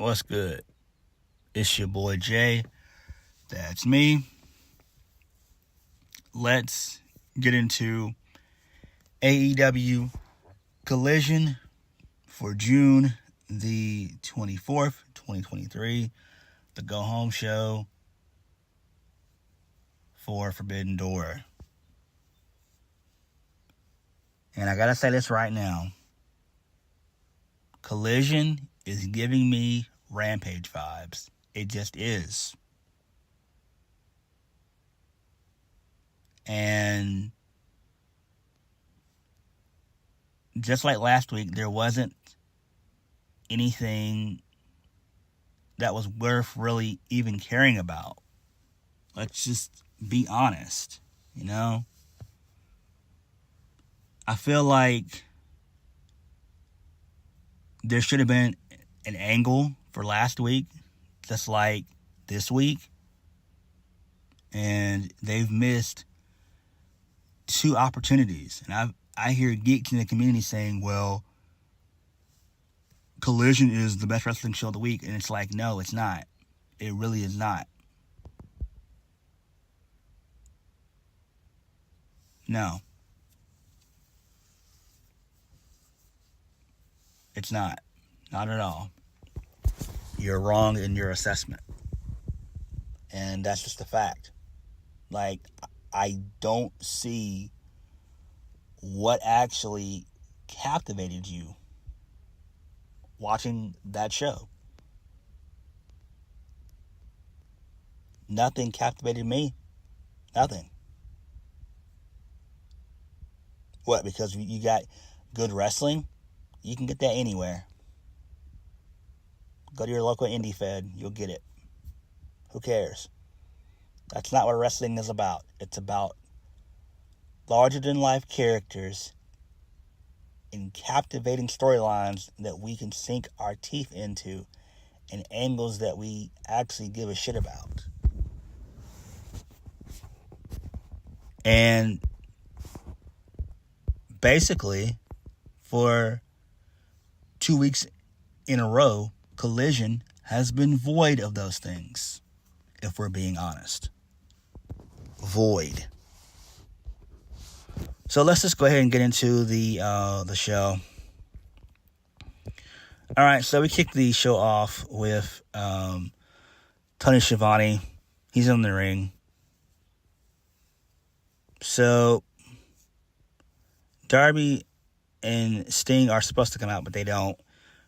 What's good? It's your boy Jay. That's me. Let's get into AEW Collision for June the 24th, 2023. The go home show for Forbidden Door. And I gotta say this right now. Collision is giving me Rampage vibes. It just is. And just like last week, there wasn't anything that was worth really even caring about. Let's just be honest, you know? I feel like there should have been an angle for last week, just like this week. And they've missed two opportunities. And I hear geeks in the community saying, well, Collision is the best wrestling show of the week. And it's like, no, it's not. It really is not. No. It's not. Not at all. You're wrong in your assessment. And that's just a fact. Like, I don't see what actually captivated you watching that show. Nothing captivated me. Nothing. What? Because you got good wrestling? You can get that anywhere. Go to your local indie fed. You'll get it. Who cares? That's not what wrestling is about. It's about larger-than-life characters and captivating storylines that we can sink our teeth into and angles that we actually give a shit about. And basically, for 2 weeks in a row, Collision has been void of those things, if we're being honest. Void. So let's just go ahead and get into the show. All right, so we kicked the show off with Tony Schiavone. He's in the ring. So Darby and Sting are supposed to come out, but they don't.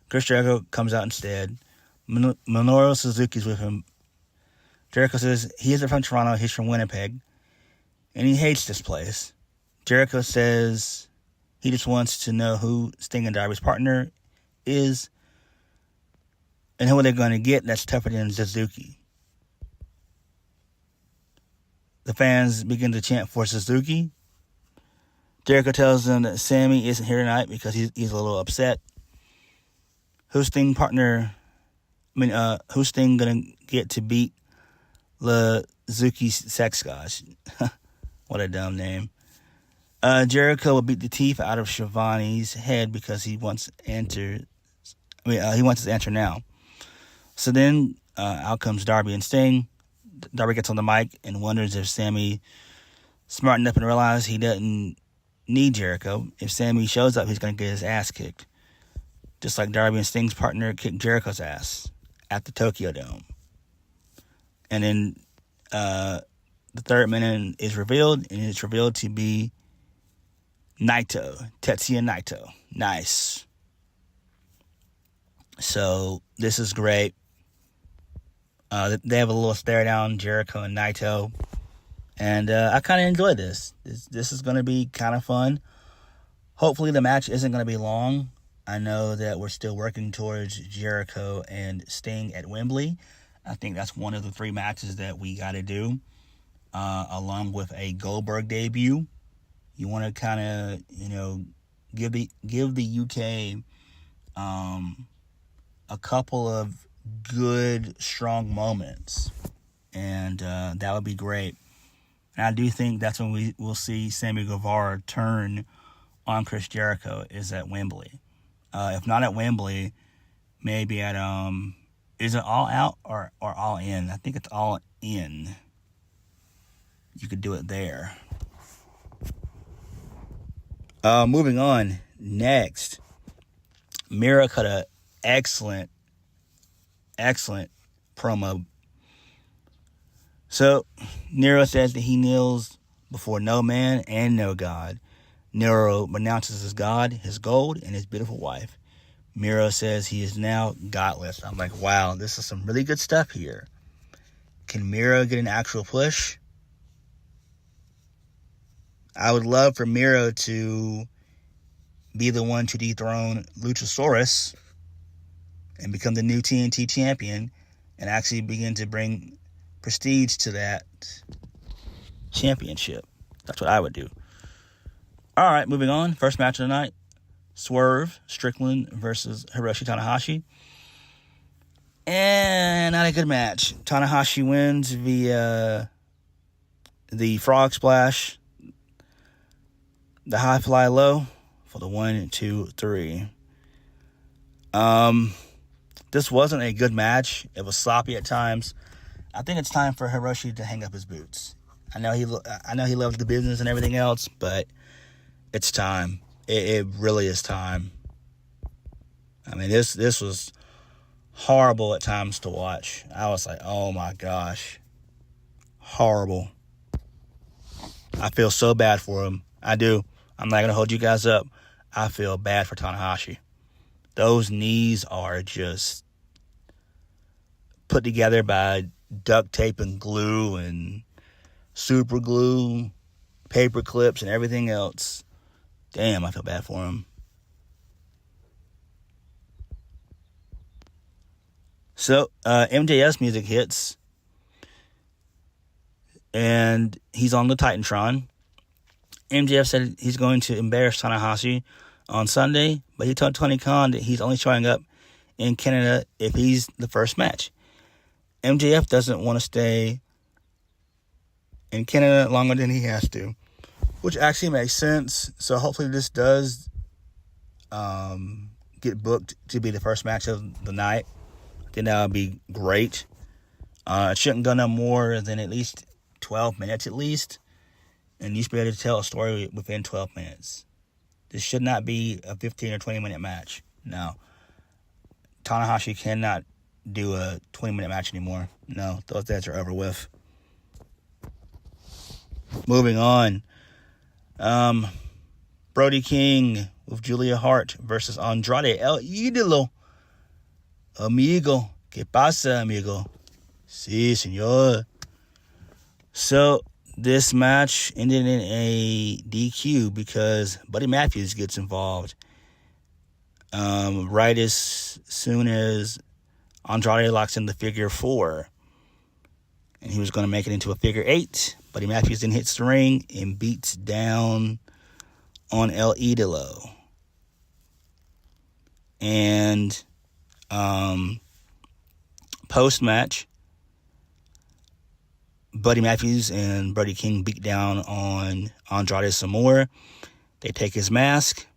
Chris Jericho comes out instead. Minoru Suzuki's with him. Jericho says he isn't from Toronto, he's from Winnipeg, and he hates this place. Jericho says he just wants to know who Sting and Darby's partner is and who they're going to get that's tougher than Suzuki. The fans begin to chant for Suzuki. Jericho tells them that Sammy isn't here tonight because he's a little upset. Who's Sting gonna get to beat Suzuki's sex gods? What a dumb name. Jericho will beat the teeth out of Schiavone's head because he wants to enter now. So then out comes Darby and Sting. Darby gets on the mic and wonders if Sammy smartened up and realized he doesn't need Jericho. If Sammy shows up, he's going to get his ass kicked. Just like Darby and Sting's partner kicked Jericho's ass at the Tokyo Dome. And then the third man is revealed, and it's revealed to be Naito, Tetsuya Naito. Nice. So this is great. They have a little stare down, Jericho and Naito. And I kind of enjoy this. This is going to be kind of fun. Hopefully the match isn't going to be long. I know that we're still working towards Jericho and Sting at Wembley. I think that's one of the 3 matches that we got to do, along with a Goldberg debut. You want to kind of, give the UK a couple of good, strong moments, and that would be great. And I do think that's when we'll see Sammy Guevara turn on Chris Jericho, is at Wembley. If not at Wembley, maybe at Is it All Out or All In? I think it's All In. You could do it there. Moving on. Next, Mira cut a excellent promo. So, Nero says that he kneels before no man and no God. Nero renounces his God, his gold, and his beautiful wife. Miro says he is now godless. I'm like, wow, this is some really good stuff here. Can Miro get an actual push? I would love for Miro to be the one to dethrone Luchasaurus and become the new TNT champion and actually begin to bring prestige to that championship. That's what I would do. All right, moving on. First match of the night. Swerve Strickland versus Hiroshi Tanahashi. And not a good match. Tanahashi wins via the frog splash, the high fly low for the 1, 2, 3. This wasn't a good match. It was sloppy at times. I think it's time for Hiroshi to hang up his boots. I know he loves the business and everything else, but it's time. It really is time. I mean, this was horrible at times to watch. I was like, oh my gosh. Horrible. I feel so bad for him. I do. I'm not going to hold you guys up. I feel bad for Tanahashi. Those knees are just put together by duct tape and glue and super glue, paper clips, and everything else. Damn, I feel bad for him. So, MJF's music hits, and he's on the Titantron. MJF said he's going to embarrass Tanahashi on Sunday, but he told Tony Khan that he's only showing up in Canada if he's the first match. MJF doesn't want to stay in Canada longer than he has to, which actually makes sense. So hopefully this does get booked to be the first match of the night. I think that would be great. It shouldn't go no more than at least 12 minutes at least. And you should be able to tell a story within 12 minutes. This should not be a 15 or 20 minute match. No. Tanahashi cannot do a 20-minute match anymore. No, those days are over with. Moving on. Brody King with Julia Hart versus Andrade El Idolo. Amigo. ¿Qué pasa, amigo? Sí, señor. So, this match ended in a DQ because Buddy Matthews gets involved. Right as soon as Andrade locks in the figure 4. And he was going to make it into a figure 8. Buddy Matthews then hits the ring and beats down on El Idolo. And post-match, Buddy Matthews and Brody King beat down on Andrade some more. They take his mask.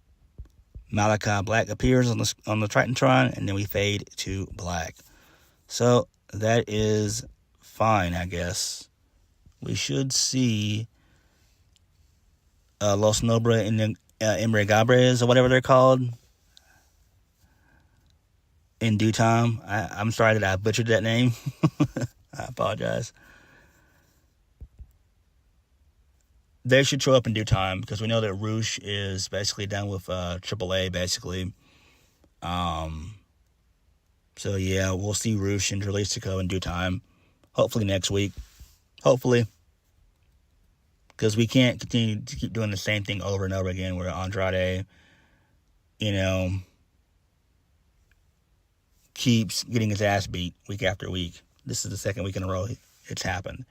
Malachi Black appears on the Titantron, and then we fade to black. So that is fine, I guess. We should see Los Nobra and Embriagabres, or whatever they're called, in due time. I'm sorry that I butchered that name. I apologize. They should show up in due time because we know that Roosh is basically done with AAA, basically. So, yeah, we'll see Roosh and Dralistico in due time. Hopefully next week. Hopefully. Because we can't continue to keep doing the same thing over and over again where Andrade, keeps getting his ass beat week after week. This is the second week in a row it's happened.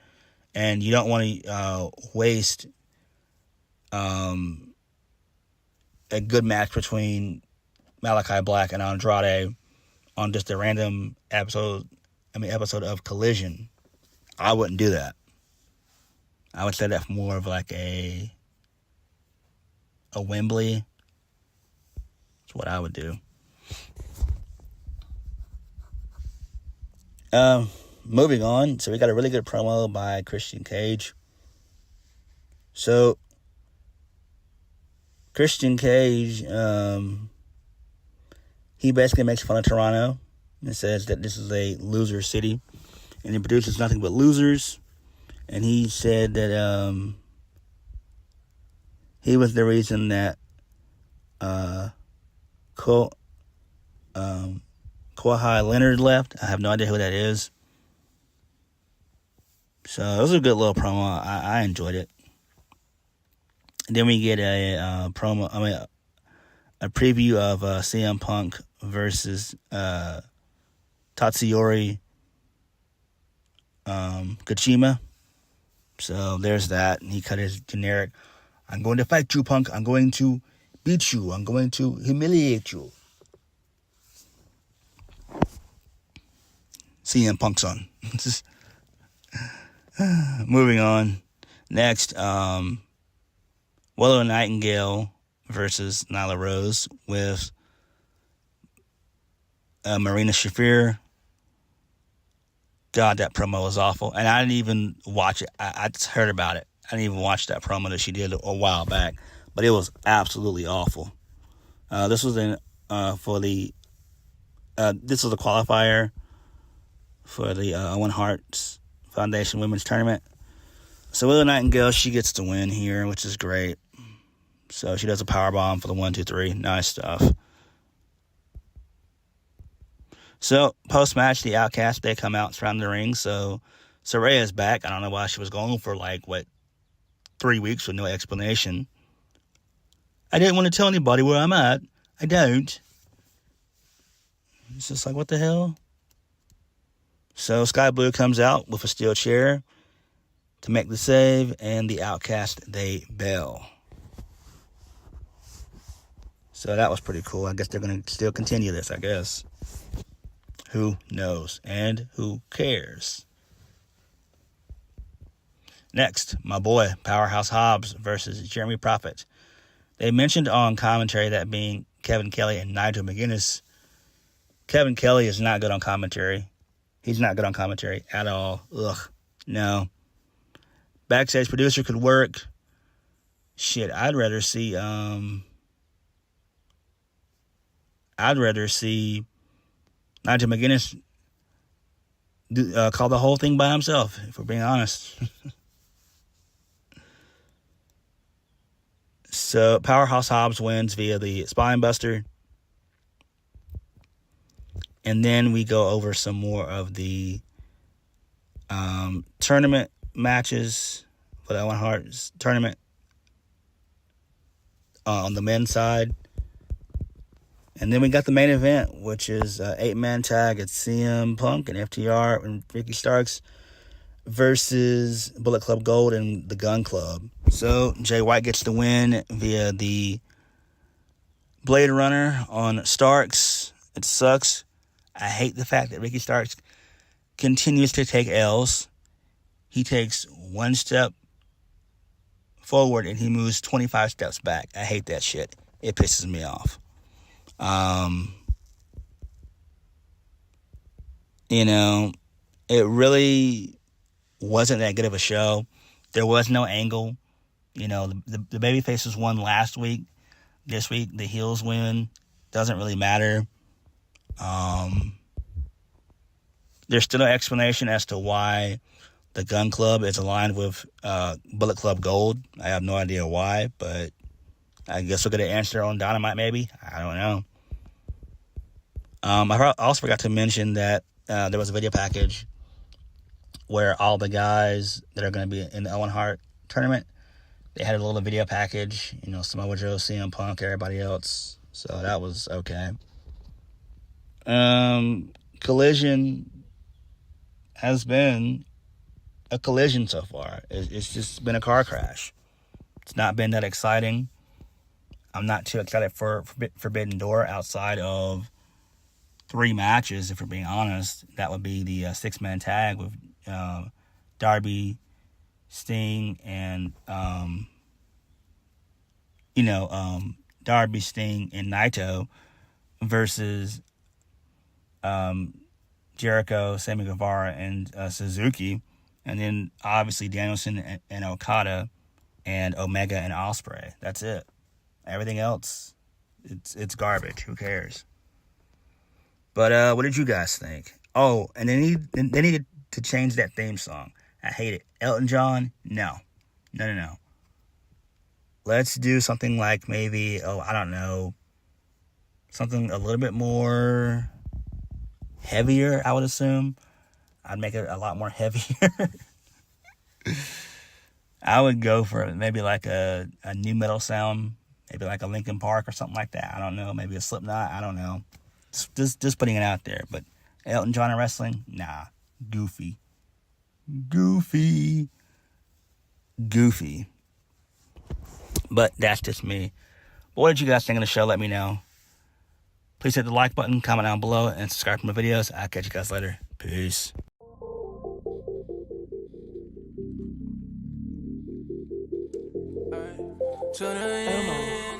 And you don't want to waste a good match between Malachi Black and Andrade on just a random episode of Collision. I wouldn't do that. I would say that for more of like a Wembley. That's what I would do. Moving on. So we got a really good promo by Christian Cage. So Christian Cage, he basically makes fun of Toronto and says that this is a loser city and it produces nothing but losers. And he said that he was the reason that Kawhi Leonard left. I have no idea who that is. So it was a good little promo. I enjoyed it. And then we get a preview of CM Punk versus Tatsuyori Kachima. So there's that. And he cut his generic, I'm going to fight you, Punk. I'm going to beat you. I'm going to humiliate you. CM Punk's on. Moving on. Next, Willow Nightingale versus Nyla Rose with Marina Shafir. God, that promo was awful. And I didn't even watch it. I just heard about it. I didn't even watch that promo that she did a while back. But it was absolutely awful. This was this was a qualifier for the Owen Hart's Foundation Women's Tournament. So Willow Nightingale, she gets to win here, which is great. So she does a powerbomb for the 1, 2, 3. Nice stuff. So post-match, the Outcasts, they come out and surround the ring. So Saraya's back. I don't know why she was gone for 3 weeks with no explanation. I didn't want to tell anybody where I'm at. I don't. It's just what the hell? So Sky Blue comes out with a steel chair to make the save, and the Outcast, they bail. So that was pretty cool. I guess they're going to still continue this, I guess. Who knows? And who cares? Next, my boy, Powerhouse Hobbs versus Jeremy Prophet. They mentioned on commentary that being Kevin Kelly and Nigel McGuinness. Kevin Kelly is not good on commentary. He's not good on commentary at all. Ugh, no. Backstage producer could work. Shit, I'd rather see Nigel McGuinness call the whole thing by himself, if we're being honest. So Powerhouse Hobbs wins via the Spine Buster. And then we go over some more of the tournament matches for the Owen Hart's tournament on the men's side. And then we got the main event, which is 8-man tag. It's CM Punk and FTR and Ricky Starks versus Bullet Club Gold and the Gun Club. So Jay White gets the win via the Blade Runner on Starks. It sucks. I hate the fact that Ricky Starks continues to take L's. He takes one step forward and he moves 25 steps back. I hate that shit. It pisses me off. It really wasn't that good of a show. There was no angle. The baby faces won last week. This week, the heels win. Doesn't really matter. There's still no explanation as to why the Gun Club is aligned with Bullet Club Gold. I have no idea why, but I guess we'll get an answer on Dynamite maybe. I don't know. I also forgot to mention that there was a video package where all the guys that are going to be in the Owen Hart tournament, they had a little video package. Samoa Joe, CM Punk, everybody else. So that was okay. Collision has been a collision so far. It's just been a car crash. It's not been that exciting. I'm not too excited for Forbidden Door outside of 3 matches, if we're being honest. That would be the 6-man tag with Darby, Sting, and Darby, Sting, and Naito versus Jericho, Sammy Guevara, and Suzuki. And then, obviously, Danielson and Okada, and Omega and Ospreay. That's it. Everything else, it's garbage. Who cares? But what did you guys think? Oh, and they needed to change that theme song. I hate it. Elton John? No. Let's do something like maybe, I don't know, something a little bit more heavier, I would assume. I'd make it a lot more heavier. I would go for maybe like a new metal sound, maybe like a Linkin Park or something like that. I don't know, maybe a Slipknot. I don't know. Just putting it out there. But Elton John in wrestling, nah, goofy. But that's just me. But what did you guys think of the show? Let me know. Please hit the like button, comment down below, and subscribe to my videos. I'll catch you guys later. Peace. To the